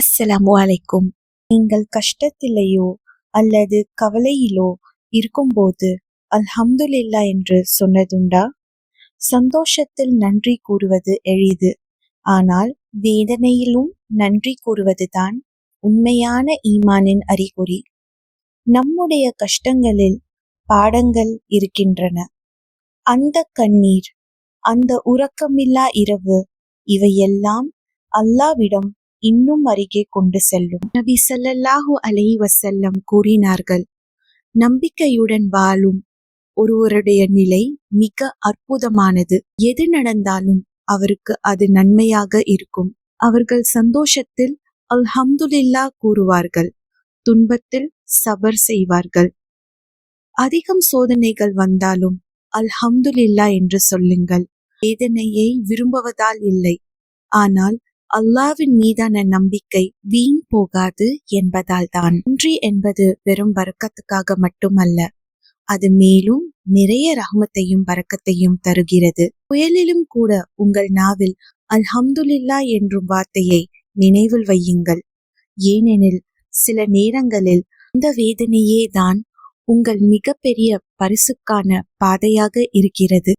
அஸ்ஸலாமு அலைக்கும். நீங்கள் கஷ்டத்திலேயோ அல்லது கவலையிலோ இருக்கும்போது அல்ஹம்துலில்லா என்று சொன்னதுண்டா? சந்தோஷத்தில் நன்றி கூறுவது எளிது, ஆனால் வேதனையிலும் நன்றி கூறுவதுதான் உண்மையான ஈமானின் அறிகுறி. நம்முடைய கஷ்டங்களில் பாடங்கள் இருக்கின்றன. அந்த கண்ணீர், அந்த உறக்கமில்லா இரவு, இவையெல்லாம் அல்லாவிடம் இன்னும் அருகே கொண்டு செல்லும். நபி ஸல்லல்லாஹு அலைஹி வஸல்லம் கூறினார்கள், நம்பிக்கையுடன் வாழும் ஒருவருடைய நிலை மிக அற்புதமானது. எது நடந்தாலும் அவருக்கு அது நன்மையாக இருக்கும். அவர்கள் சந்தோஷத்தில் அல்ஹம்துலில்லா கூறுவார்கள், துன்பத்தில் சபர் செய்வார்கள். அதிகம் சோதனைகள் வந்தாலும் அல்ஹம்துலில்லா என்று சொல்லுங்கள். வேதனையை விரும்புவதால் இல்லை, ஆனால் அல்லாவின் மீதான நம்பிக்கை வீண் போகாது என்பதால் தான். நன்றி என்பது வெறும் பரக்கத்துக்காக மட்டுமல்ல, அது மேலும் நிறைய ரஹ்மத்தையும் பரக்கத்தையும் தருகிறது. புயலிலும் கூட உங்கள் நாவில் அல்ஹம்துலில்லா என்றும் வார்த்தையை நினைவில் வையுங்கள். ஏனெனில் சில நேரங்களில் அந்த வேதனையே தான் உங்கள் மிகப்பெரிய பரிசுக்கான பாதையாக இருக்கிறது.